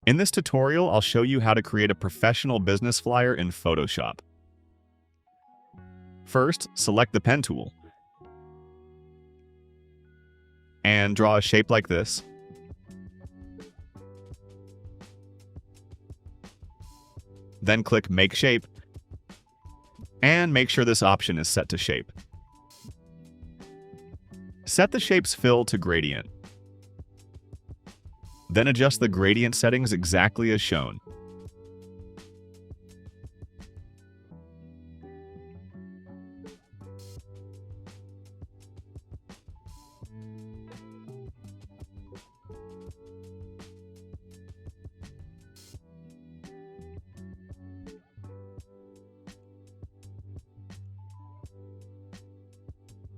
In this tutorial, I'll show you how to create a professional business flyer in Photoshop. First, select the pen tool and draw a shape like this. Then click Make Shape and make sure this option is set to Shape. Set the shape's fill to gradient. Then adjust the gradient settings exactly as shown.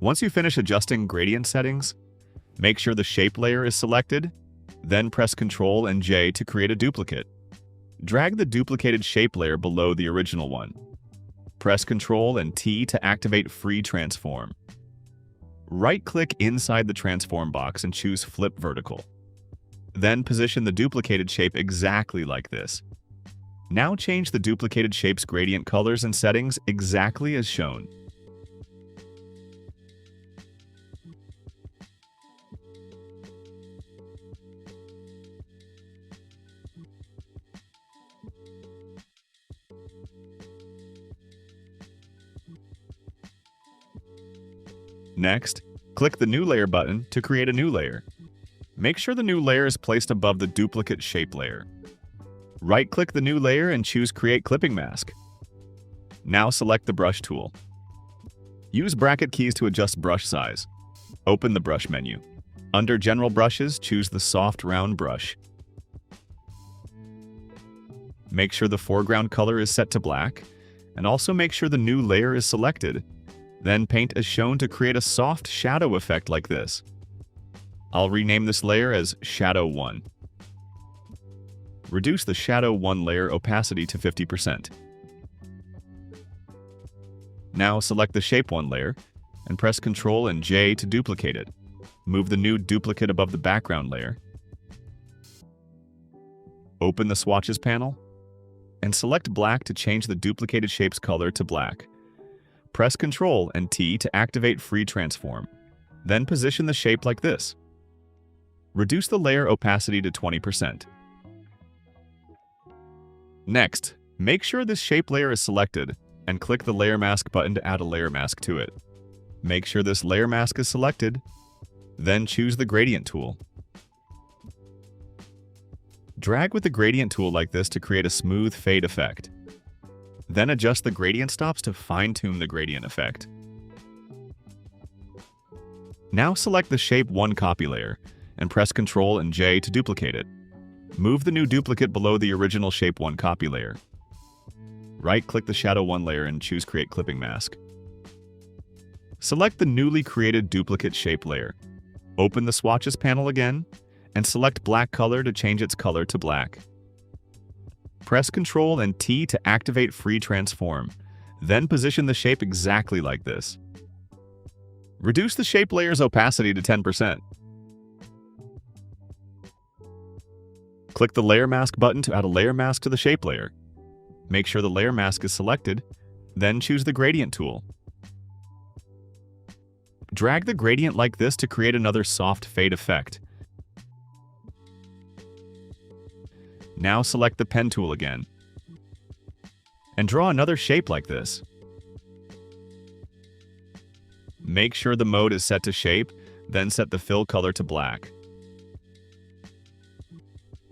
Once you finish adjusting gradient settings, make sure the shape layer is selected, then press Ctrl and J to create a duplicate. Drag the duplicated shape layer below the original one. Press Ctrl and T to activate Free Transform. Right-click inside the transform box and choose Flip Vertical. Then position the duplicated shape exactly like this. Now change the duplicated shape's gradient colors and settings exactly as shown. Next, click the New Layer button to create a new layer. Make sure the new layer is placed above the duplicate shape layer. Right-click the new layer and choose Create Clipping Mask. Now select the Brush tool. Use bracket keys to adjust brush size. Open the Brush menu. Under General Brushes, choose the Soft Round brush. Make sure the foreground color is set to black, and also make sure the new layer is selected. Then paint as shown to create a soft shadow effect like this. I'll rename this layer as Shadow 1. Reduce the Shadow 1 layer opacity to 50%. Now select the Shape 1 layer and press Ctrl and J to duplicate it. Move the new duplicate above the background layer. Open the Swatches panel and select black to change the duplicated shape's color to black. Press Ctrl and T to activate Free Transform. Then position the shape like this. Reduce the layer opacity to 20%. Next, make sure this shape layer is selected and click the Layer Mask button to add a layer mask to it. Make sure this layer mask is selected, then choose the Gradient tool. Drag with the Gradient tool like this to create a smooth fade effect. Then adjust the gradient stops to fine-tune the gradient effect. Now select the Shape 1 copy layer and press Ctrl and J to duplicate it. Move the new duplicate below the original Shape 1 copy layer. Right-click the Shadow 1 layer and choose Create Clipping Mask. Select the newly created duplicate shape layer. Open the Swatches panel again and select black color to change its color to black. Press Ctrl and T to activate Free Transform, then position the shape exactly like this. Reduce the shape layer's opacity to 10%. Click the Layer Mask button to add a layer mask to the shape layer. Make sure the layer mask is selected, then choose the Gradient tool. Drag the gradient like this to create another soft fade effect. Now select the Pen tool again and draw another shape like this. Make sure the mode is set to Shape, then set the fill color to black.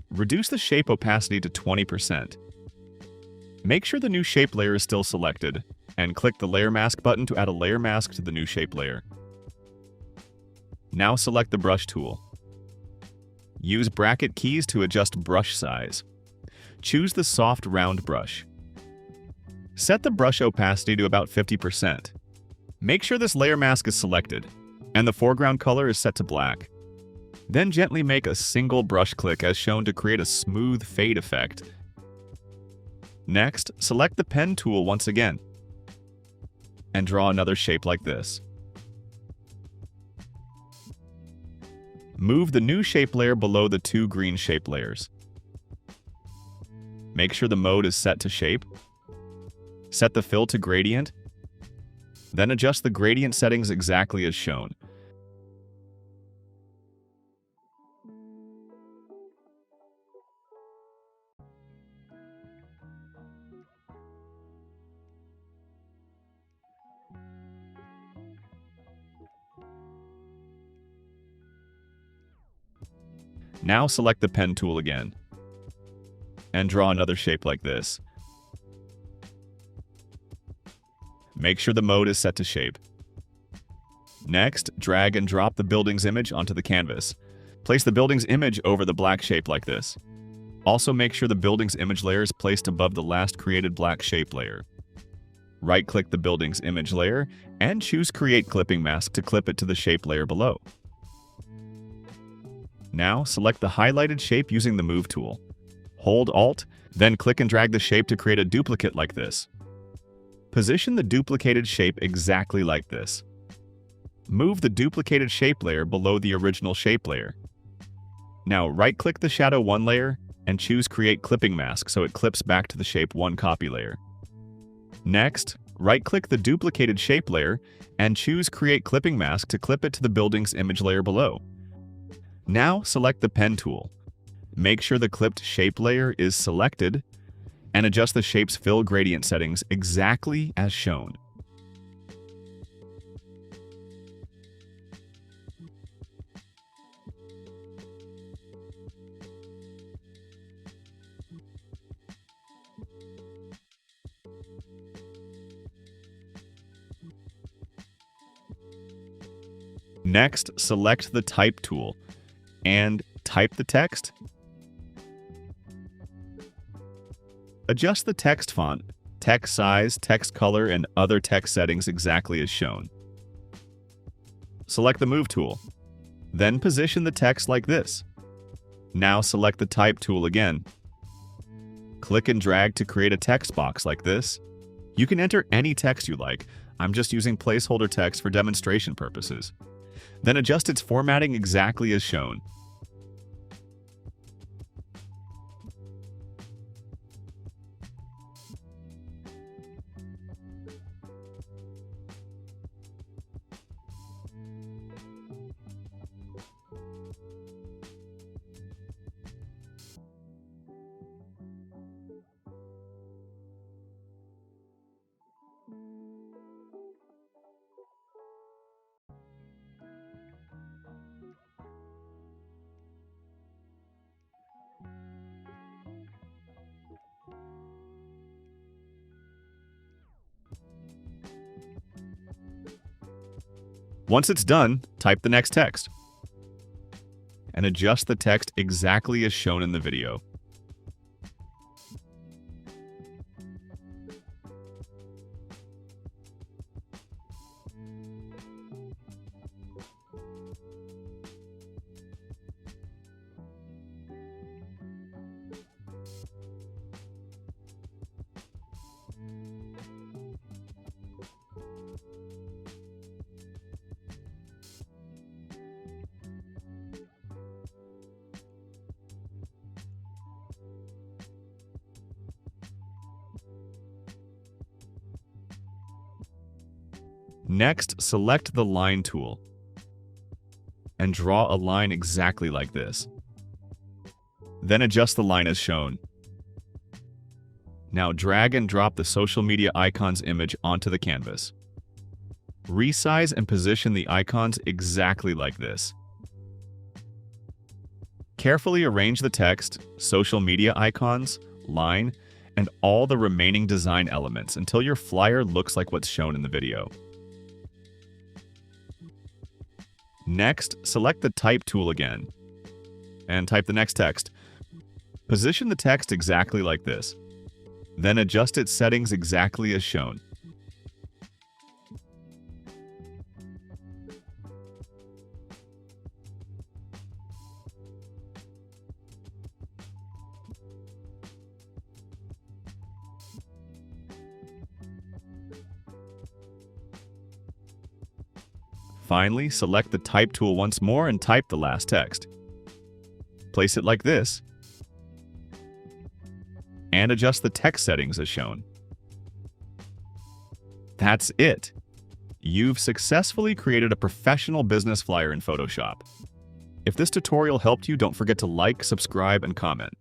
Reduce the shape opacity to 20%. Make sure the new shape layer is still selected, and click the Layer Mask button to add a layer mask to the new shape layer. Now select the Brush tool. Use bracket keys to adjust brush size. Choose the Soft Round brush. Set the brush opacity to about 50%. Make sure this layer mask is selected, and the foreground color is set to black. Then gently make a single brush click as shown to create a smooth fade effect. Next, select the Pen tool once again, and draw another shape like this. Move the new shape layer below the two green shape layers. Make sure the mode is set to shape. Set the fill to gradient. Then adjust the gradient settings exactly as shown. Now select the pen tool again and draw another shape like this. Make sure the mode is set to shape. Next, drag and drop the building's image onto the canvas. Place the building's image over the black shape like this. Also make sure the building's image layer is placed above the last created black shape layer. Right-click the building's image layer and choose Create Clipping Mask to clip it to the shape layer below. Now, select the highlighted shape using the Move tool. Hold Alt, then click and drag the shape to create a duplicate like this. Position the duplicated shape exactly like this. Move the duplicated shape layer below the original shape layer. Now, right-click the Shadow 1 layer and choose Create Clipping Mask so it clips back to the Shape 1 copy layer. Next, right-click the duplicated shape layer and choose Create Clipping Mask to clip it to the building's image layer below. Now select the pen tool. Make sure the clipped shape layer is selected and adjust the shape's fill gradient settings exactly as shown. Next, select the Type tool and type the text. Adjust the text font, text size, text color, and other text settings exactly as shown. Select the Move tool. Then position the text like this. Now select the Type tool again. Click and drag to create a text box like this. You can enter any text you like. I'm just using placeholder text for demonstration purposes. Then adjust its formatting exactly as shown. Once it's done, type the next text and adjust the text exactly as shown in the video. Next, select the Line tool and draw a line exactly like this. Then adjust the line as shown. Now drag and drop the social media icon's image onto the canvas. Resize and position the icons exactly like this. Carefully arrange the text, social media icons, line, and all the remaining design elements until your flyer looks like what's shown in the video. Next, select the Type tool again and type the next text. Position the text exactly like this. Then adjust its settings exactly as shown. Finally, select the Type tool once more and type the last text. Place it like this. and adjust the text settings as shown. That's it! You've successfully created a professional business flyer in Photoshop. If this tutorial helped you, don't forget to like, subscribe, and comment.